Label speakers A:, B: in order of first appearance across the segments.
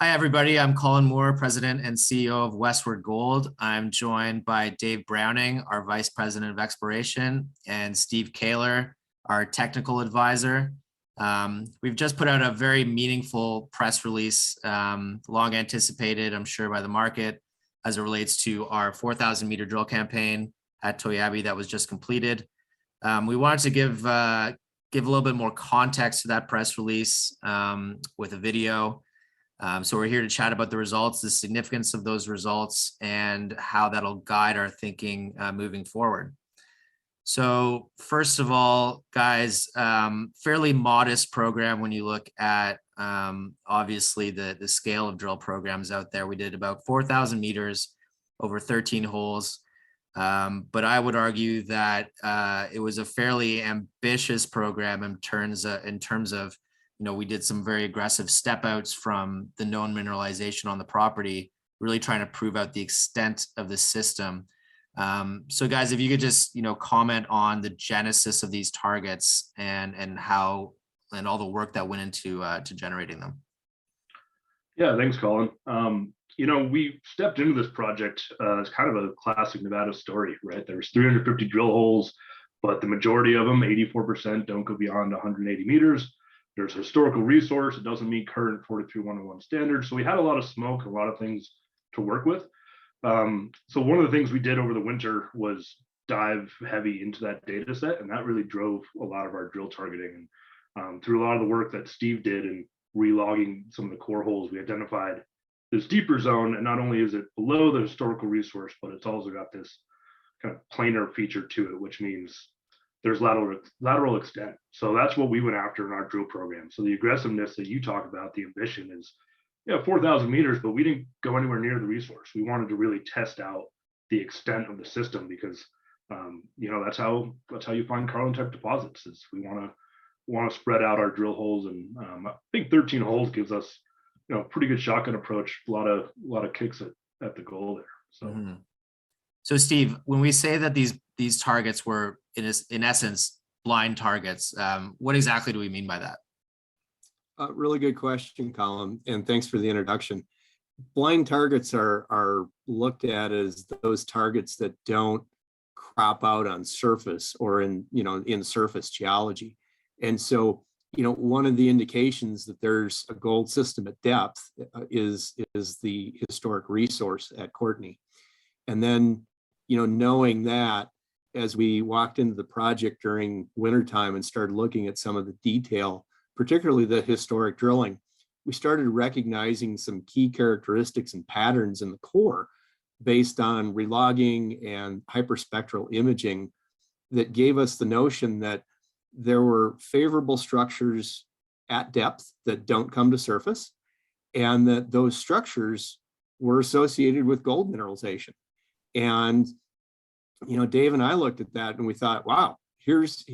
A: Hi, everybody. I'm Colin Moore, President and CEO of Westward Gold. I'm joined by Dave Browning, our Vice President of Exploration, and Steve Kaler, our Technical Advisor. We've just put out a very meaningful press release, long anticipated, I'm sure, by the market, as it relates to our 4,000 meter drill campaign at Toiyabe that was just completed. We wanted to give a little bit more context to that press release with a video. So we're here to chat about the results, the significance of those results, and how that'll guide our thinking moving forward. So first of all, guys, fairly modest program when you look at obviously the scale of drill programs out there. We did about 4,000 meters over 13 holes. But I would argue that it was a fairly ambitious program in terms of we did some very aggressive step outs from the known mineralization on the property, really trying to prove out the extent of the system. So guys, if you could just, comment on the genesis of these targets and how, and all the work that went into to generating them.
B: Yeah, thanks, Colin. We stepped into this project as kind of a classic Nevada story, right? There's 350 drill holes, but the majority of them, 84%, don't go beyond 180 meters. There's a historical resource. It doesn't meet current 43101 standards. So we had a lot of smoke, a lot of things to work with. So one of the things we did over the winter was dive heavy into that data set, and that really drove a lot of our drill targeting. And through a lot of the work that Steve did in relogging some of the core holes, we identified this deeper zone, and not only is it below the historical resource, but it's also got this kind of planar feature to it, which means there's lateral extent. So that's what we went after in our drill program. So the aggressiveness that you talk about, the ambition is, 4,000 meters, but we didn't go anywhere near the resource. We wanted to really test out the extent of the system because, that's how you find Carlin-type deposits. Is we want to spread out our drill holes, and I think 13 holes gives us, pretty good shotgun approach. A lot of kicks at the goal there. So.
A: So Steve, when we say that these targets were in essence blind targets, what exactly do we mean by that?
C: Really good question, Colin, and thanks for the introduction. Blind targets are looked at as those targets that don't crop out on surface or in surface geology. And so, one of the indications that there's a gold system at depth is the historic resource at Courtney. And then, knowing that, as we walked into the project during wintertime and started looking at some of the detail, particularly the historic drilling, we started recognizing some key characteristics and patterns in the core based on relogging and hyperspectral imaging that gave us the notion that there were favorable structures at depth that don't come to surface, and that those structures were associated with gold mineralization. And Dave and I looked at that and we thought, wow, here's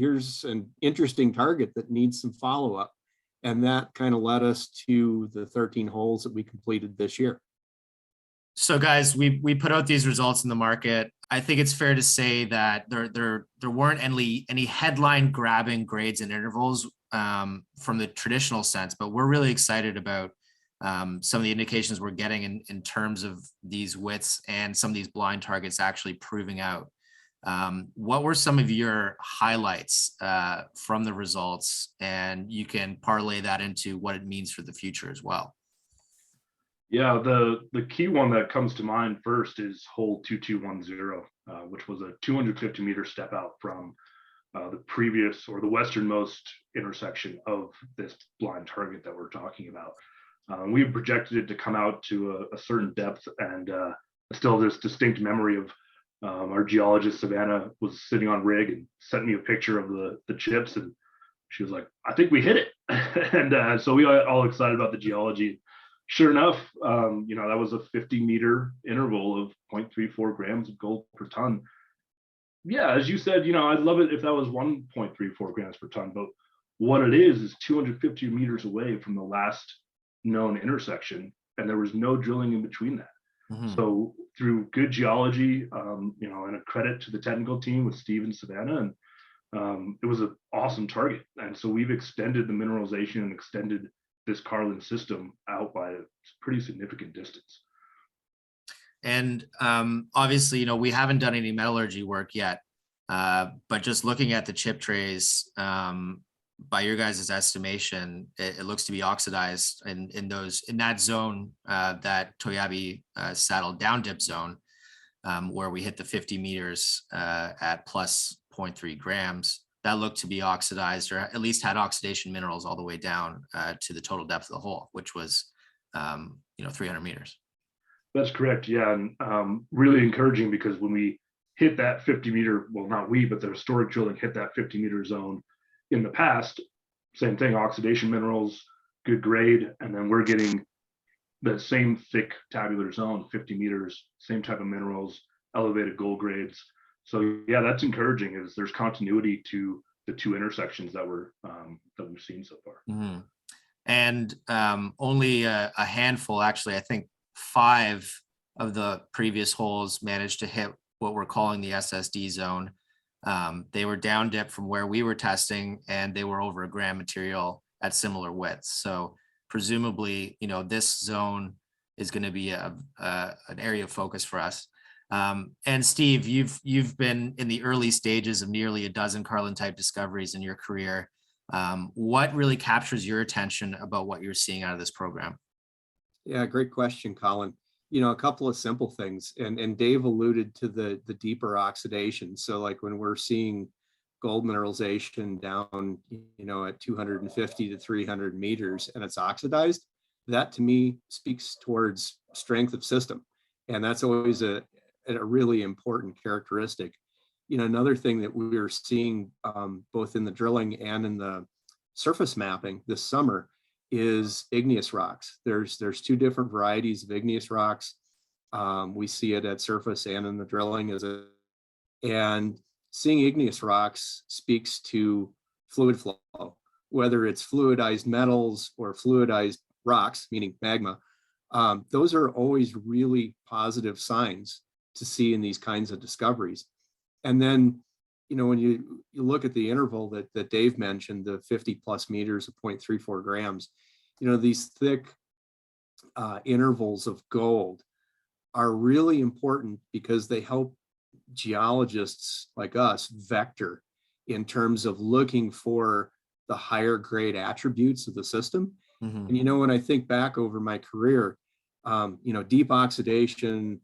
C: an interesting target that needs some follow-up. And that kind of led us to the 13 holes that we completed this year.
A: So guys, we put out these results in the market. I think it's fair to say that there weren't any headline grabbing grades and intervals from the traditional sense, but we're really excited about some of the indications we're getting in terms of these widths and some of these blind targets actually proving out. What were some of your highlights from the results? And you can parlay that into what it means for the future as well.
B: Yeah, the key one that comes to mind first is hole 2210, which was a 250 meter step out from the previous or the westernmost intersection of this blind target that we're talking about. We projected it to come out to a certain depth, and still this distinct memory of our geologist Savannah was sitting on rig and sent me a picture of the chips, and she was like, "I think we hit it." And so we got all excited about the geology. Sure enough, that was a 50 meter interval of 0.34 grams of gold per ton. Yeah, as you said, I'd love it if that was 1.34 grams per ton, but what it is 250 meters away from the last known intersection, and there was no drilling in between that. So through good geology, and a credit to the technical team with Steve and Savannah, and it was an awesome target. And so we've extended the mineralization and extended this Carlin system out by a pretty significant distance.
A: And obviously, we haven't done any metallurgy work yet, but just looking at the chip trays, by your guys' estimation, it looks to be oxidized in that zone, that Toiyabe saddle down dip zone, where we hit the 50 meters at plus 0.3 grams. That looked to be oxidized, or at least had oxidation minerals all the way down to the total depth of the hole, which was 300 meters.
B: That's correct. Yeah. And really encouraging, because when we hit that 50 meter, well, not we, but the historic drilling hit that 50 meter zone in the past, same thing, oxidation minerals, good grade. And then we're getting the same thick tabular zone, 50 meters, same type of minerals, elevated gold grades. So yeah, that's encouraging, is there's continuity to the two intersections that we've seen so far.
A: Mm-hmm. And only a handful, actually, I think 5 of the previous holes managed to hit what we're calling the SSD zone. They were down dip from where we were testing, and they were over a gram material at similar widths. So presumably, this zone is going to be an area of focus for us. And Steve, you've been in the early stages of nearly a dozen Carlin type discoveries in your career. What really captures your attention about what you're seeing out of this program?
C: Yeah, great question, Colin. A couple of simple things, and Dave alluded to the deeper oxidation. So like when we're seeing gold mineralization down, at 250 to 300 meters and it's oxidized, that to me speaks towards strength of system. And that's always a really important characteristic. Another thing that we are seeing both in the drilling and in the surface mapping this summer is igneous rocks. There's 2 different varieties of igneous rocks. We see it at surface and in the drilling and seeing igneous rocks speaks to fluid flow, whether it's fluidized metals or fluidized rocks, meaning magma. Those are always really positive signs to see in these kinds of discoveries. And then, when you look at the interval that Dave mentioned, the 50 plus meters of 0.34 grams, these thick intervals of gold are really important because they help geologists like us vector in terms of looking for the higher grade attributes of the system. Mm-hmm. And when I think back over my career, deep oxidation,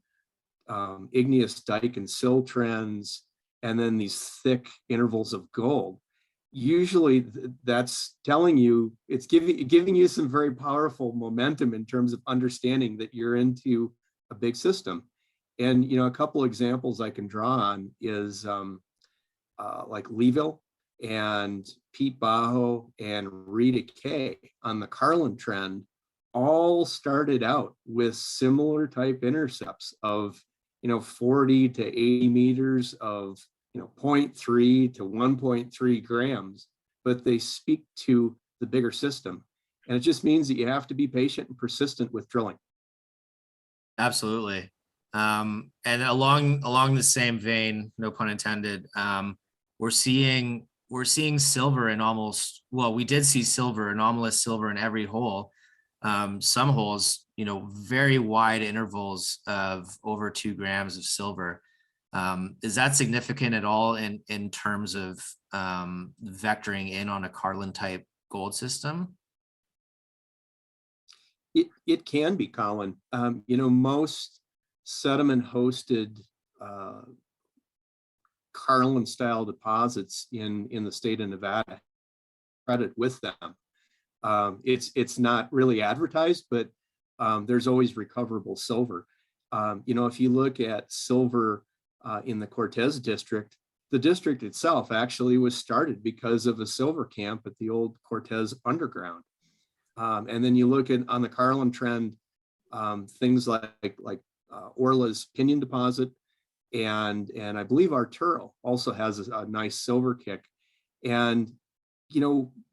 C: igneous dike and sill trends, and then these thick intervals of gold, usually that's telling you, it's giving you some very powerful momentum in terms of understanding that you're into a big system. And a couple examples I can draw on is like Leeville and Pete Bajo and Rita Kay on the Carlin trend all started out with similar type intercepts of 40 to 80 meters of 0.3 to 1.3 grams, but they speak to the bigger system. And it just means that you have to be patient and persistent with drilling.
A: Absolutely. And along the same vein, no pun intended, we're seeing silver in we did see silver, anomalous silver in every hole. Some holes, very wide intervals of over 2 grams of silver. Is that significant at all in terms of vectoring in on a Carlin type gold system?
C: It can be, Colin. Most sediment hosted Carlin style deposits in the state of Nevada credit with them. It's not really advertised, but there's always recoverable silver. If you look at silver in the Cortez district, the district itself actually was started because of a silver camp at the old Cortez underground. And then you look at on the Carlin trend, things like Orla's Pinion deposit, and I believe Arturo also has a nice silver kick. And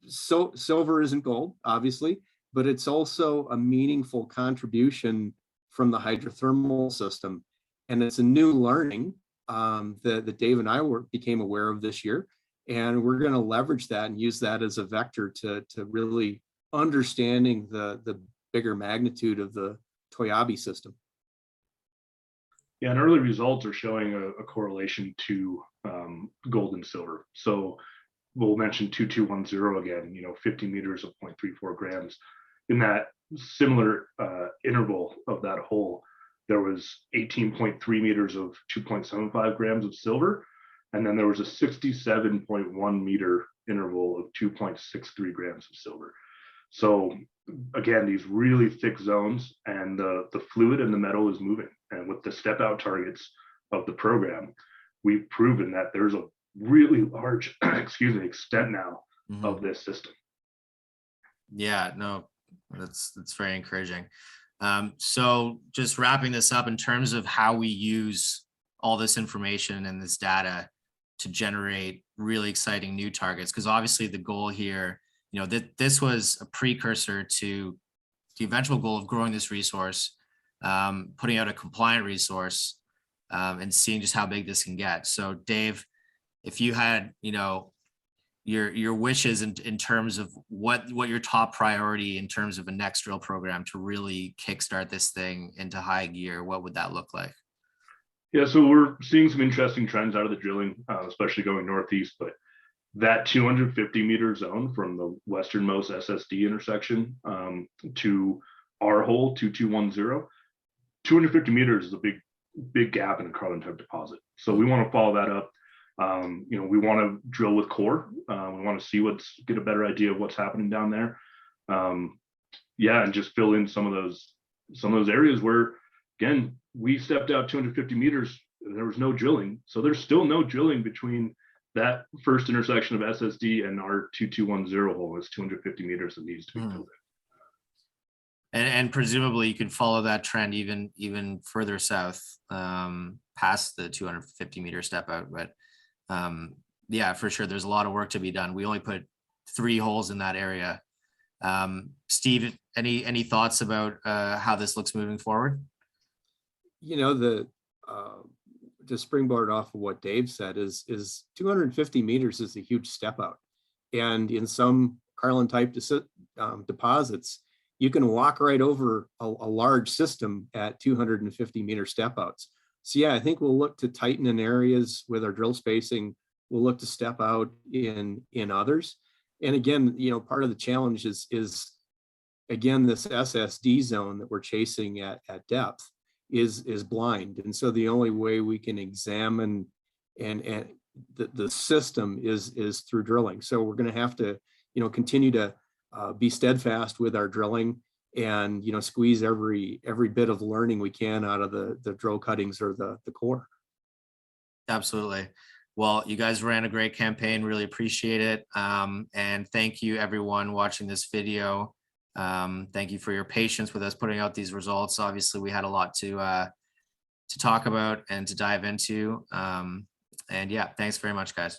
C: so silver isn't gold, obviously, but it's also a meaningful contribution from the hydrothermal system. And it's a new learning that Dave and I became aware of this year. And we're going to leverage that and use that as a vector to really understanding the bigger magnitude of the Toiyabe system.
B: Yeah, and early results are showing a correlation to gold and silver. So we'll mention 2210 again, 50 meters of 0.34 grams. In that similar interval of that hole, there was 18.3 meters of 2.75 grams of silver. And then there was a 67.1 meter interval of 2.63 grams of silver. So again, these really thick zones, and the fluid and the metal is moving. And with the step out targets of the program, we've proven that there's a really large, extent now of this system.
A: Yeah, no, that's very encouraging. So just wrapping this up in terms of how we use all this information and this data to generate really exciting new targets, because obviously the goal here, that this was a precursor to the eventual goal of growing this resource, putting out a compliant resource, and seeing just how big this can get. So Dave, if you had, your wishes in terms of what your top priority in terms of a next drill program to really kickstart this thing into high gear, what would that look like?
B: Yeah, so we're seeing some interesting trends out of the drilling, especially going northeast, but that 250 meter zone from the westernmost SSD intersection to our hole 2210, 250 meters is a big gap in a carbon type deposit. So we want to follow that up. We want to drill with core. We want to get a better idea of what's happening down there. And just fill in some of those areas where, again, we stepped out 250 meters and there was no drilling. So there's still no drilling between that first intersection of SSD and our 2210 hole. Is 250 meters that needs to be filled in.
A: And presumably you can follow that trend even further south, past the 250 meter step out. But yeah, for sure, there's a lot of work to be done. We only put 3 holes in that area. Steve, any thoughts about how this looks moving forward?
C: To springboard off of what Dave said is 250 meters is a huge step out. And in some Carlin type deposits, you can walk right over a large system at 250 meter step outs. So yeah, I think we'll look to tighten in areas with our drill spacing. We'll look to step out in others. And again, part of the challenge is again, this SSD zone that we're chasing at depth is blind. And so the only way we can examine and the system is through drilling. So we're going to have to, continue to be steadfast with our drilling and, squeeze every bit of learning we can out of the drill cuttings or the core. Absolutely.
A: Well, you guys ran a great campaign, really appreciate it. And thank you everyone watching this video. Thank you for your patience with us putting out these results. Obviously we had a lot to talk about and to dive into. And yeah, thanks very much, guys.